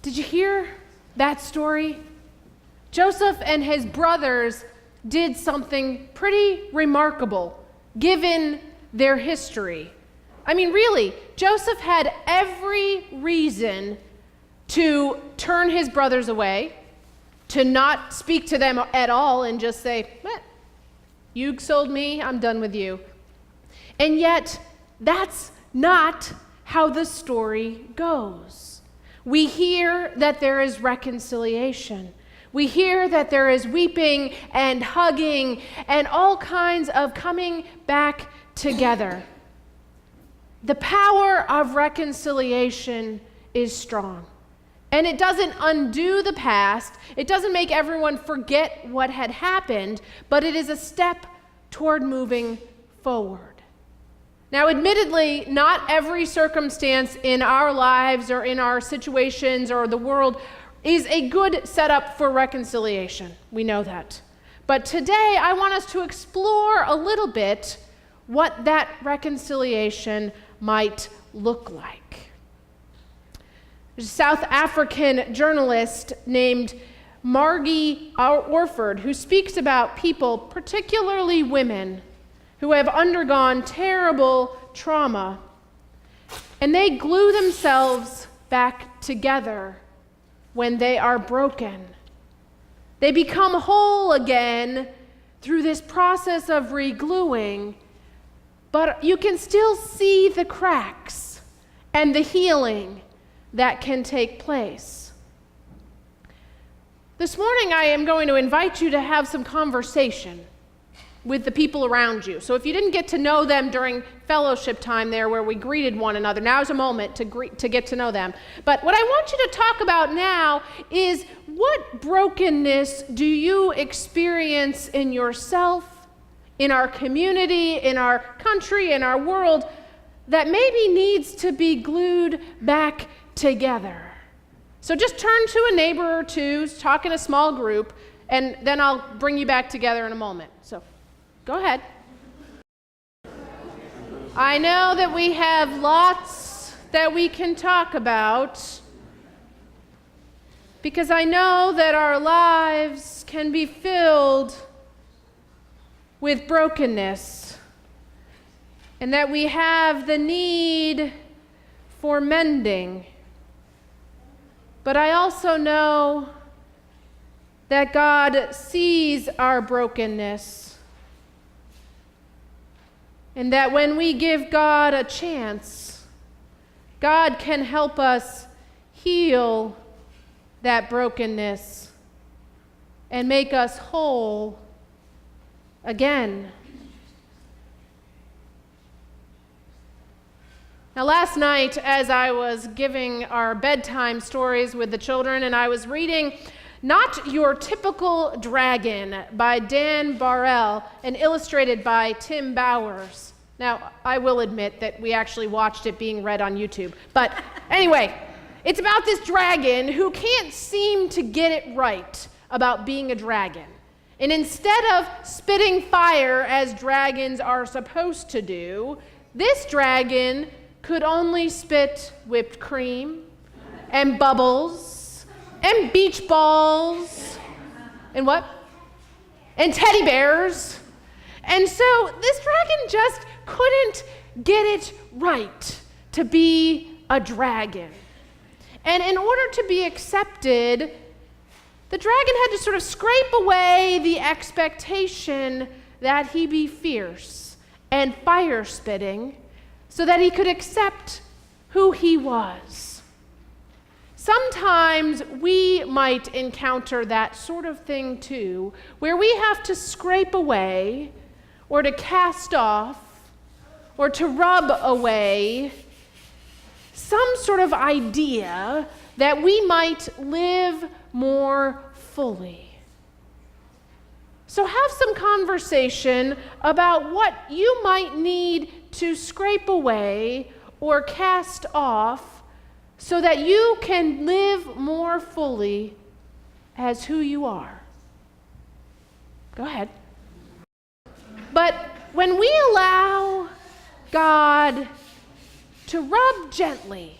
Did you hear that story? Joseph and his brothers did something pretty remarkable, given their history. I mean, really, Joseph had every reason to turn his brothers away, to not speak to them at all and just say, you sold me, I'm done with you. And yet, that's not how the story goes. We hear that there is reconciliation. We hear that there is weeping and hugging and all kinds of coming back together. The power of reconciliation is strong. And it doesn't undo the past. It doesn't make everyone forget what had happened, but it is a step toward moving forward. Now, admittedly, not every circumstance in our lives or in our situations or the world is a good setup for reconciliation. We know that. But today, I want us to explore a little bit what that reconciliation might look like. There's a South African journalist named Margie Orford who speaks about people, particularly women, who have undergone terrible trauma, and they glue themselves back together when they are broken. They become whole again through this process of re-gluing, but you can still see the cracks and the healing that can take place. This morning I am going to invite you to have some conversation with the people around you. So if you didn't get to know them during fellowship time there where we greeted one another, now's a moment to get to know them. But what I want you to talk about now is, what brokenness do you experience in yourself, in our community, in our country, in our world, that maybe needs to be glued back together? So just turn to a neighbor or two, talk in a small group, and then I'll bring you back together in a moment. So go ahead. I know that we have lots that we can talk about, because I know that our lives can be filled with brokenness, and that we have the need for mending. But I also know that God sees our brokenness, and that when we give God a chance, God can help us heal that brokenness and make us whole again. Now, last night, as I was giving our bedtime stories with the children, and I was reading Not Your Typical Dragon by Dan Barrell and illustrated by Tim Bowers. Now, I will admit that we actually watched it being read on YouTube. But anyway, it's about this dragon who can't seem to get it right about being a dragon. And instead of spitting fire as dragons are supposed to do, this dragon could only spit whipped cream and bubbles and beach balls and what? And teddy bears. And so this dragon just couldn't get it right to be a dragon. And in order to be accepted, the dragon had to sort of scrape away the expectation that he be fierce and fire-spitting so that he could accept who he was. Sometimes we might encounter that sort of thing too, where we have to scrape away or to cast off or to rub away some sort of idea that we might live more fully. So have some conversation about what you might need to scrape away or cast off so that you can live more fully as who you are. Go ahead. But when we allow God to rub gently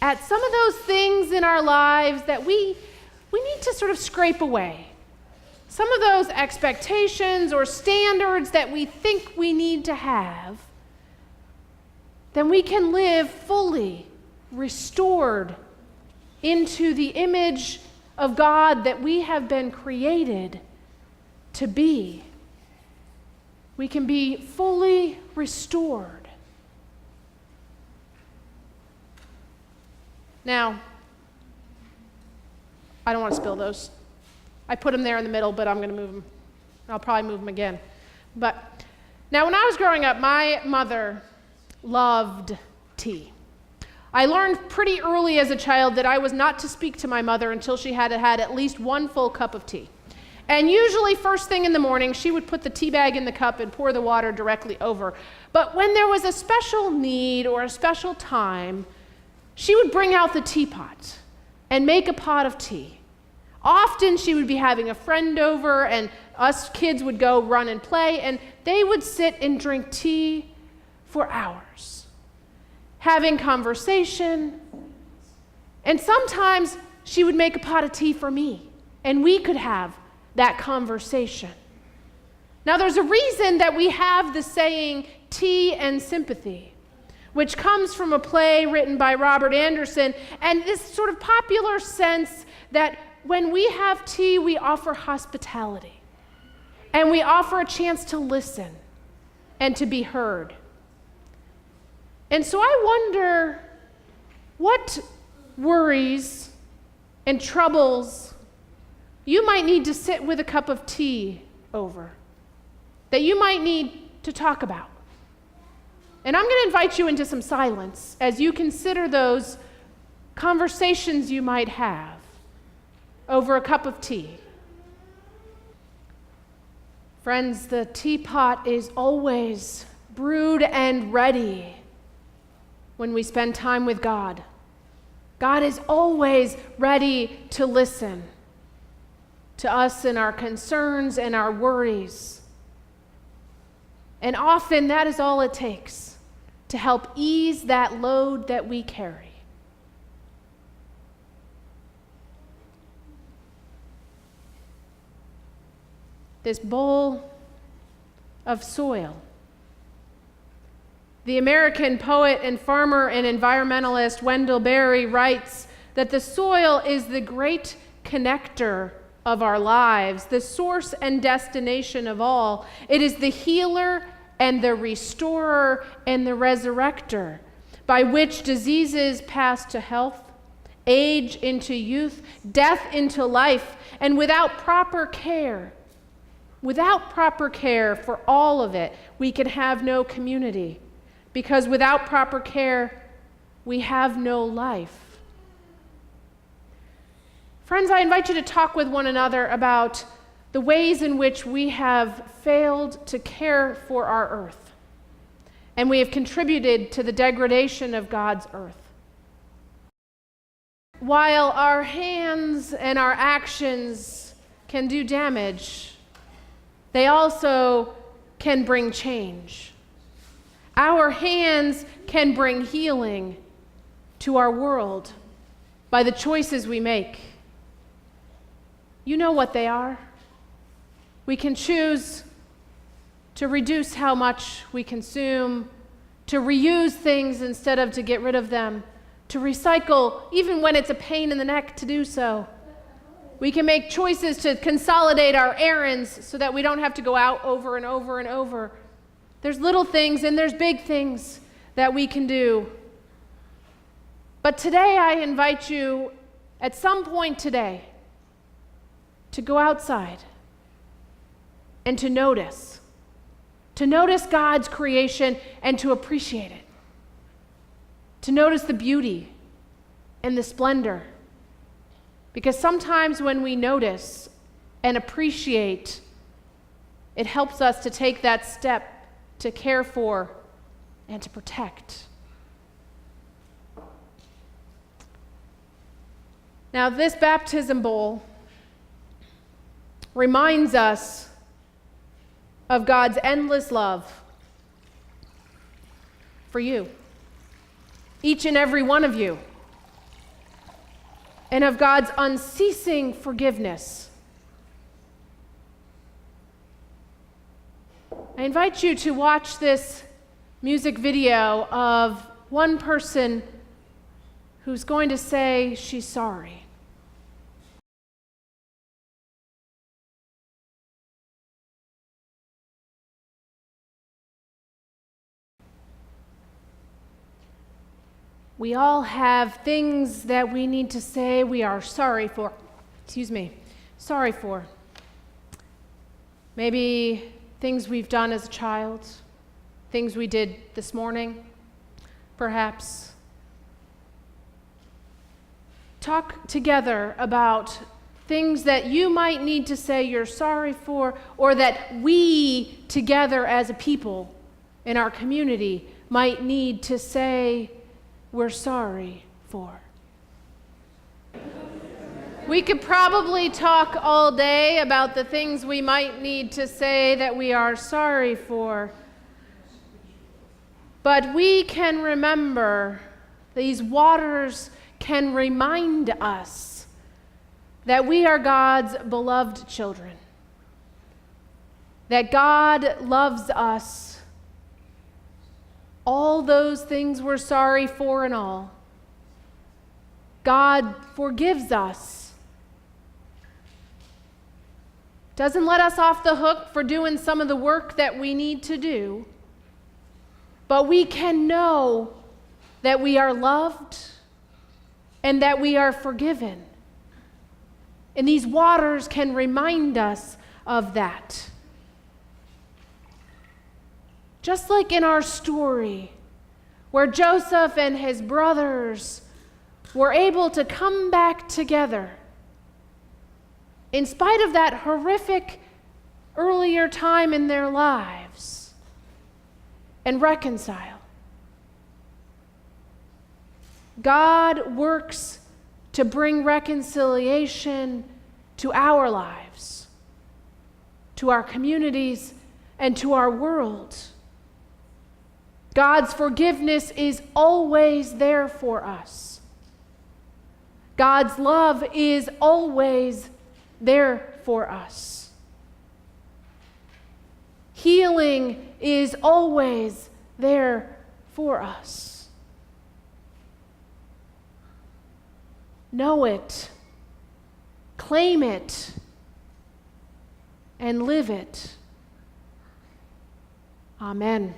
at some of those things in our lives that we need to sort of scrape away. Some of those expectations or standards that we think we need to have, then we can live fully restored into the image of God that we have been created to be. We can be fully restored. Now, I don't want to spill those. I put them there in the middle, but I'm going to move them. I'll probably move them again. But now, when I was growing up, my mother loved tea. I learned pretty early as a child that I was not to speak to my mother until she had had at least one full cup of tea. And usually first thing in the morning, she would put the tea bag in the cup and pour the water directly over. But when there was a special need or a special time, she would bring out the teapot and make a pot of tea. Often she would be having a friend over, and us kids would go run and play, and they would sit and drink tea for hours, having conversation. And sometimes she would make a pot of tea for me, and we could have that conversation. Now, there's a reason that we have the saying, tea and sympathy, which comes from a play written by Robert Anderson, and this sort of popular sense that when we have tea, we offer hospitality, and we offer a chance to listen and to be heard. And so I wonder what worries and troubles you might need to sit with a cup of tea over, that you might need to talk about. And I'm going to invite you into some silence as you consider those conversations you might have over a cup of tea. Friends, the teapot is always brewed and ready when we spend time with God. God is always ready to listen to us and our concerns and our worries. And often that is all it takes to help ease that load that we carry. This bowl of soil. The American poet and farmer and environmentalist Wendell Berry writes that the soil is the great connector of our lives, the source and destination of all. It is the healer and the restorer and the resurrector, by which diseases pass to health, age into youth, death into life, and without proper care for all of it, we can have no community, because without proper care, we have no life. Friends, I invite you to talk with one another about the ways in which we have failed to care for our earth, and we have contributed to the degradation of God's earth. While our hands and our actions can do damage, they also can bring change. Our hands can bring healing to our world by the choices we make. You know what they are. We can choose to reduce how much we consume, to reuse things instead of to get rid of them, to recycle even when it's a pain in the neck to do so. We can make choices to consolidate our errands so that we don't have to go out over and over and over. There's little things and there's big things that we can do. But today I invite you, at some point today, to go outside and to notice God's creation and to appreciate it, to notice the beauty and the splendor. Because sometimes when we notice and appreciate, it helps us to take that step to care for and to protect. Now, this baptism bowl reminds us of God's endless love for you, each and every one of you. and of God's unceasing forgiveness. I invite you to watch this music video of one person who's going to say she's sorry. We all have things that we need to say we are sorry for. Sorry for. Maybe things we've done as a child, things we did this morning, perhaps. Talk together about things that you might need to say you're sorry for, or that we together as a people in our community might need to say we're sorry for. We could probably talk all day about the things we might need to say that we are sorry for. But we can remember, these waters can remind us that we are God's beloved children, that God loves us. All those things we're sorry for and all. God forgives us. Doesn't let us off the hook for doing some of the work that we need to do. But we can know that we are loved and that we are forgiven. And these waters can remind us of that. Just like in our story, where Joseph and his brothers were able to come back together in spite of that horrific earlier time in their lives and reconcile. God works to bring reconciliation to our lives, to our communities, and to our world. God's forgiveness is always there for us. God's love is always there for us. Healing is always there for us. Know it, claim it, and live it. Amen.